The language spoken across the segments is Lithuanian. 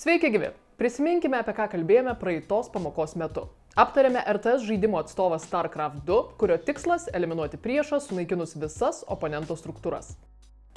Sveiki gyvi! Prisiminkime, apie ką kalbėjome praeitos pamokos metu. Aptarėme RTS žaidimo atstovą StarCraft 2, kurio tikslas - eliminuoti priešą, sunaikinus visas oponento struktūras.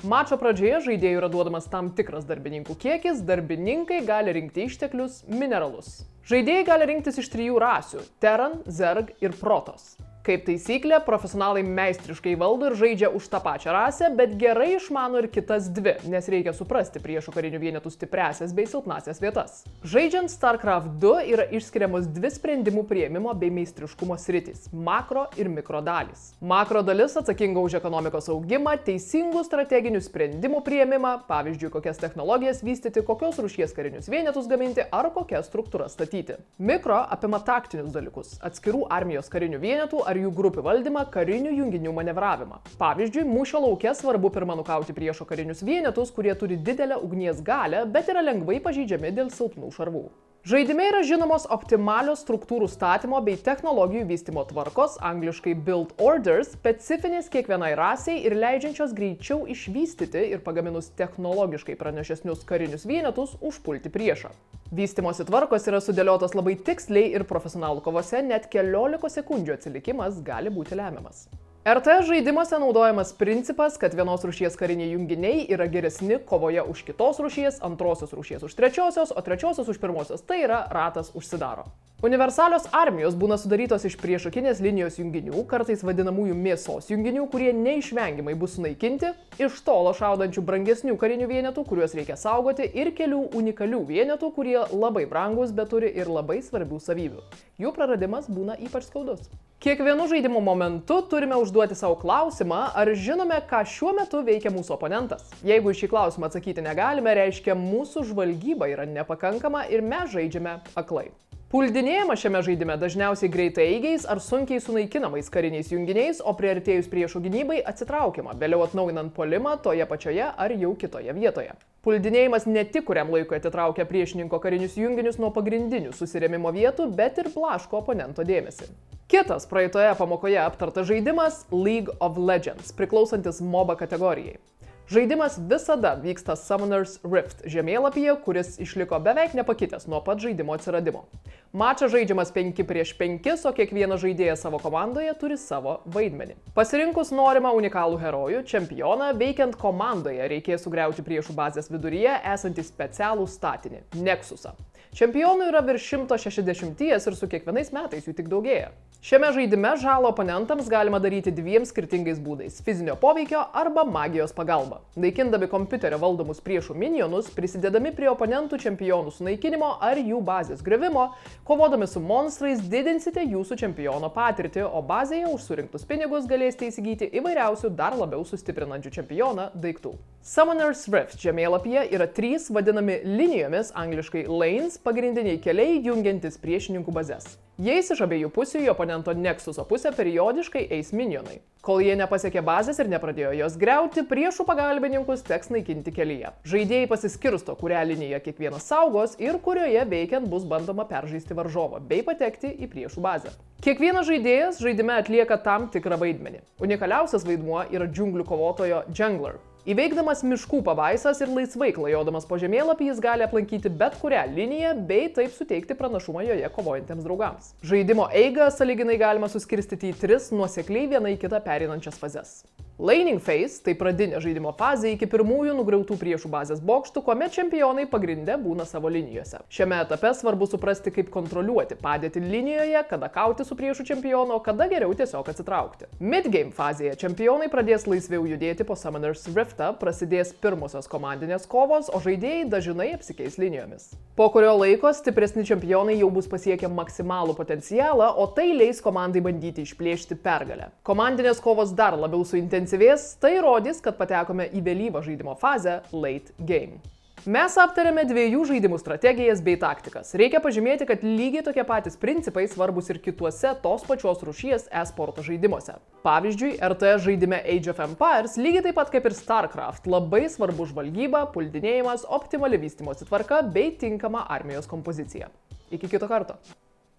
Mačo pradžioje žaidėjui yra duodamas tam tikras darbininkų kiekis, darbininkai gali rinkti išteklius, mineralus. Žaidėjai gali rinktis iš 3 rasių - Terran, Zerg ir Protoss. Kaip taisyklė, profesionalai meistriškai valdo ir žaidžia už tą pačią rasę, bet gerai išmano ir kitas 2, nes reikia suprasti priešo karinių vienetų stipriasias bei silpnasias vietas. Žaidžiant StarCraft 2 yra išskiriamos 2 sprendimų priėmimo bei meistriškumo sritys - makro ir mikro dalys. Makro dalis atsakinga už ekonomikos augimą, teisingų strateginių sprendimų priėmimą, pavyzdžiui, kokias technologijas vystyti, kokios rūšies karinius vienetus gaminti ar kokias struktūras statyti. Mikro apima taktinius dalykus - atskirų armijos karinių vienetų ar jų grupių valdymą, karinių junginių manevravimą. Pavyzdžiui, mūšio lauke svarbu pirma nukauti priešo karinius vienetus, kurie turi didelę ugnies galią, bet yra lengvai pažeidžiami dėl silpnų šarvų. Žaidime yra žinomos optimalios struktūrų statymo bei technologijų vystymo tvarkos, angliškai build orders, specifinės kiekvienai rasiai ir leidžiančios greičiau išvystyti ir pagaminus technologiškai pranašesnius karinius vienetus užpulti priešą. Vystymosi tvarkos yra sudėliotos labai tiksliai ir profesionalų kovose net keliolika sekundžių atsilikimas gali būti lemiamas. RTS žaidimuose naudojamas principas, kad vienos rūšies kariniai junginiai yra geresni kovoje už kitos rūšies, antrosios rūšies už trečiosios, o trečiosios už pirmosios, tai yra ratas užsidaro. Universalios armijos būna sudarytos iš priešakinės linijos junginių, kartais vadinamųjų mėsos junginių, kurie neišvengiamai bus sunaikinti, iš tolo šaudančių brangesnių karinių vienetų, kuriuos reikia saugoti, ir kelių unikalių vienetų, kurie labai brangus, bet turi ir labai svarbių savybių. Jų praradimas būna ypač skaudus. Kiekvienu žaidimo momentu turime užduoti savo klausimą, ar žinome, ką šiuo metu veikia mūsų oponentas. Jeigu į šį klausimą atsakyti negalime, reiškia mūsų žvalgyba yra nepakankama ir mes žaidžiame aklai. Puldinėjimas šiame žaidime dažniausiai greitaeigiais ar sunkiai sunaikinamais kariniais junginiais, o priartėjus priešo gynybai atsitraukiama, vėliau atnaujinant puolimą toje pačioje ar jau kitoje vietoje. Puldinėjimas ne tik kuriam laikui atitraukia priešininko karinius junginius nuo pagrindinių susirėmimo vietų, bet ir blaško oponento dėmesį. Kitas praeitoje pamokoje aptartas žaidimas - League of Legends, priklausantis MOBA kategorijai. Žaidimas visada vyksta Summoner's Rift žemėlapyje, kuris išliko beveik nepakitęs nuo pat žaidimo atsiradimo. Mačas žaidžiamas 5 prieš 5, o kiekvienas žaidėjas savo komandoje turi savo vaidmenį. Pasirinkus norimą unikalų herojų, čempioną, veikiant komandoje reikės sugriauti priešų bazės viduryje esantį specialų statinį - Nexusą. Čempionų yra virš 160 ir su kiekvienais metais jų tik daugėja. Šiame žaidime žalą oponentams galima daryti 2 skirtingais būdais - fizinio poveikio arba magijos pagalba. Naikindami kompiuterio valdomus priešų minionus, prisidėdami prie oponentų čempionų sunaikinimo ar jų bazės griuvimo, kovodami su monstrais didinsite jūsų čempiono patirtį, o bazėje už surinktus pinigus galėsite įsigyti įvairiausių dar labiau sustiprinančių čempioną daiktų. Summoner's Rift žemėlapyje yra 3 vadinami linijomis, angliškai lanes, pagrindiniai keliai jungiantis priešininkų bazes. Jais iš abiejų pusių į oponento Nexuso pusę periodiškai eis minionai. Kol jie nepasiekė bazės ir nepradėjo jos griauti, priešų pagalbininkus teks naikinti kelyje. Žaidėjai pasiskirsto, kurią liniją kiekvienas saugos ir kurioje veikiant bus bandoma peržaisti varžovą bei patekti į priešų bazę. Kiekvienas žaidėjas žaidime atlieka tam tikrą vaidmenį. Unikaliausias vaidmuo yra džiunglių kovotojo Jungler. Įveikdamas miškų pabaisas ir laisvai klajodamas po žemėlapį jis gali aplankyti bet kurią liniją bei taip suteikti pranašumą joje kovojantiems draugams. Žaidimo eigą sąlyginai galima suskirstyti į 3 nuosekliai viena į kitą pereinančias fazes. Laning phase - tai pradinė žaidimo fazė iki pirmųjų nugriautų priešų bazės bokštų, kuomet čempionai pagrinde būna savo linijose. Šiame etape svarbu suprasti, kaip kontroliuoti padėtį linijoje, kada kauti su priešu čempionu, o kada geriau tiesiog atsitraukti. Midgame fazėje čempionai pradės laisviau judėti po Summoner's Riftą, prasidės pirmosios komandinės kovos, o žaidėjai dažnai apsikeis linijomis. Po kurio laiko stipresni čempionai jau bus pasiekę maksimalų potencialą, o tai leis komandai bandyti išplėšti pergalę. Komandinės kovos dar labiau suintensyvės, tai rodys, kad patekome į vėlyvą žaidimo fazę – late game. Mes aptarėme 2 žaidimų strategijas bei taktikas. Reikia pažymėti, kad lygiai tokie patys principai svarbus ir kituose tos pačios rūšies e-sporto žaidimuose. Pavyzdžiui, RTS žaidime Age of Empires lygiai taip pat kaip ir StarCraft labai svarbu žvalgyba, puldinėjimas, optimali vystymosi tvarka bei tinkama armijos kompozicija. Iki kito karto.